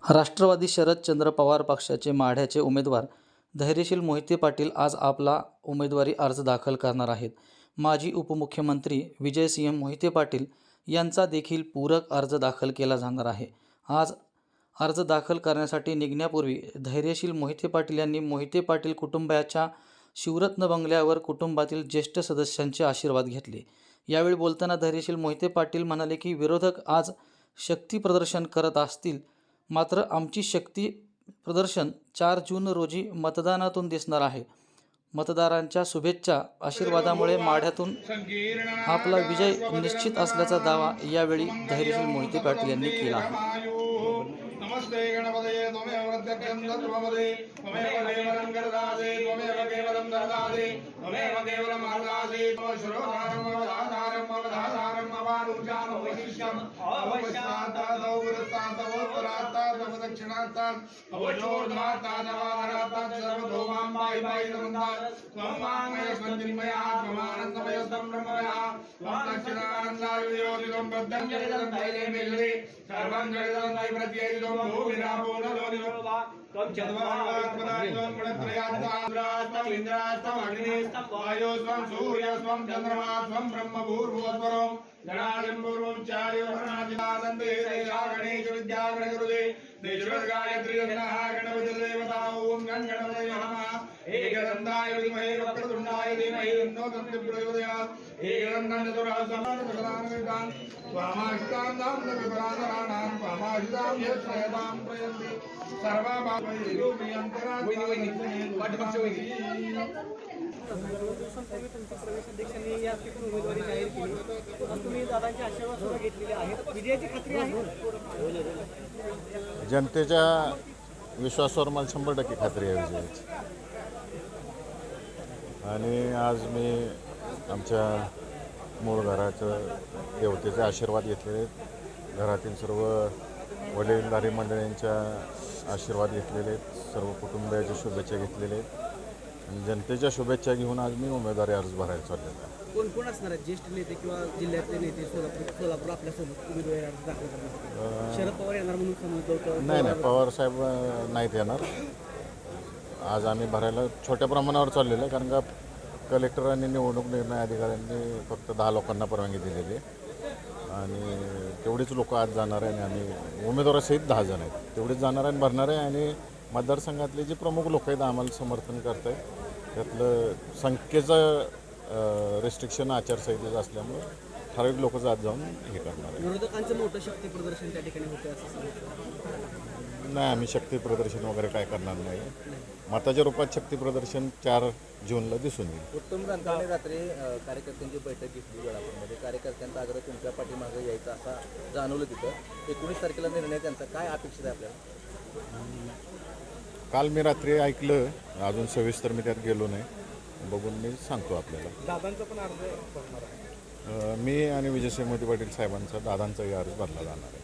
राष्ट्रवादी शरदचंद्र पवार पक्षाचे माढ्याचे उमेदवार धैर्यशील मोहिते पाटील आज आपला उमेदवारी अर्ज दाखल करणार आहेत. माजी उपमुख्यमंत्री विजयसिंह मोहिते पाटील यांचा देखील पूरक अर्ज दाखल केला जाणार आहे. आज अर्ज दाखल करण्यासाठी निघण्यापूर्वी धैर्यशील मोहिते पाटील यांनी मोहिते पाटील कुटुंबाच्या शिवरत्न बंगल्यावर कुटुंबातील ज्येष्ठ सदस्यांचे आशीर्वाद घेतले. यावेळी बोलताना धैर्यशील मोहिते पाटील म्हणाले की विरोधक आज शक्ती प्रदर्शन करत असतील, मात्र आमची शक्ती प्रदर्शन 4 जून रोजी मतदानातून दिसणार आहे. मतदारांच्या शुभेच्छा आशीर्वादामुळे माढ्यातून आपला विजय निश्चित असल्याचा दावा यावेळी धैर्यशील मोहिते पाटील यांनी केला आहे. नमस्ते गणपतये त्वमेव प्रत्यक्षं तत्त्वमसि त्वमेव केवलं गणदासि त्वमेव केवलं दरदासि त्वमेव केवलं हरदासि त्वश्रोतारं अवधाधारं अवधाधारं अवानुजानं वैशिष्यम् अवश्यात्तात् अवपुरस्तात् अवोत्तरात्तात् अवदक्षिणात्तात् अवचोर्ध्वात्तात् अवाधरात्तात् सर्वतोमां पाहि पाहि नमन्तात् त्वं वाङ्मयस्मन्तिन्मया त्वमानन्दमयस्तं ब्रह्ममयः त्वं दक्षिणानन्दाय वियोजितं प्रत्यञ्जलितं दैले मेलरे सर्वं जगदं दै प्रत्ययितं भूमिरापो न लोनिरोधा त्वं चत्वारवाक्पदायं गुणत्रयात्तान्द्रास्तं इन्द्रास्तं अग्निस्तं वायोस्तं सूर्यस्तं चन्द्रमास्तं ब्रह्म भूर्भुवस्वरं गणादिं पूर्वं चार्यवर्णादिनादन्ते तेषा गणेश विद्या गणगुरुदे देशगायत्री नमः गणपतिर्देवता ओम गणपतये नमः एकदन्ताय विद्महे वक्रतुण्डाय धीमहि तन्नो दन्ति प्रचोदयात् एकदन्तं चतुरासनं प्रदानवेदान् स्वामाहितां दां विपराधराणां स्वामाहितां यश्रयतां प्रयन्ति सर्वाभावै दिवसांपूर्वी तुमच्या प्रवेशाध्यक्षांनी या ठिकाणी उमेदवारी जाहीर केली. आज तुम्ही दादांचे आशीर्वाद सुद्धा घेतलेले आहेत. विजयाची खात्री आहे. जनतेच्या विश्वासावर मला 100% खात्री आहे विजयाची. आणि आज मी आमच्या मूळ घराचं देवतेचे आशीर्वाद घेतलेले आहेत. घरातील सर्व वडीलधारी मंडळींच्या आशीर्वाद घेतलेले आहेत. सर्व कुटुंबियाच्या शुभेच्छा घेतलेल्या आहेत. आणि जनतेच्या शुभेच्छा घेऊन आज मी उमेदवारी अर्ज भरायला चाललेला आहे. कोण कोण असणार आहेत ज्येष्ठ नेते किंवा जिल्ह्यातले नेते सोलापूर आपल्यासोबत उमेदवारी अर्ज दाखल करण्यासाठी? शरद पवार येणार म्हणून समजलं होतं. नाही, पवार साहेब नाहीत येणार. आज आम्ही भरायला छोट्या प्रमाणावर चाललेलं आहे, कारण का कलेक्टर आणि निवडणूक निर्णय अधिकाऱ्यांनी फक्त 10 लोकांना परवानगी दिलेली आहे. आणि तेवढीच लोक आज जाणार आहे. आणि आम्ही उमेदवारासहित 10 जण आहेत, तेवढेच जाणार आहे आणि भरणार आहे. आणि मतदारसंघातले जे प्रमुख लोक आहेत आम्हाला समर्थन करत आहेत, त्यातलं संख्येचं रिस्ट्रिक्शन आचारसंहितेचं असल्यामुळे ठराविक लोक जात जाऊन हे करणार आहे. विरोधकांचं मोठं शक्ती प्रदर्शन त्या ठिकाणी होतं असं सांगितलं. नाही, आम्ही शक्ती प्रदर्शन वगैरे काय करणार नाही. मताच्या रूपात शक्ती प्रदर्शन 4 जूनला दिसून येईल. उत्तम जानकरांनी रात्री कार्यकर्त्यांची बैठक घेतली वेळापूरमध्ये. कार्यकर्त्यांचा आग्रह तुमच्या पाठीमागे यायचा असा जाणवलं तिथं. 19 तारखेला निर्णय त्यांचा काय अपेक्षित आहे आपल्याला? काल मी रात्री ऐकलं, अजून सविस्तर मी त्यात गेलो नाही. बघून मी सांगतो आपल्याला. दादांचा पण अर्ज भरणार आहे. मी आणि विजयसिंह मोहिते पाटील साहेबांचा दादांचाही अर्ज भरला जाणार आहे.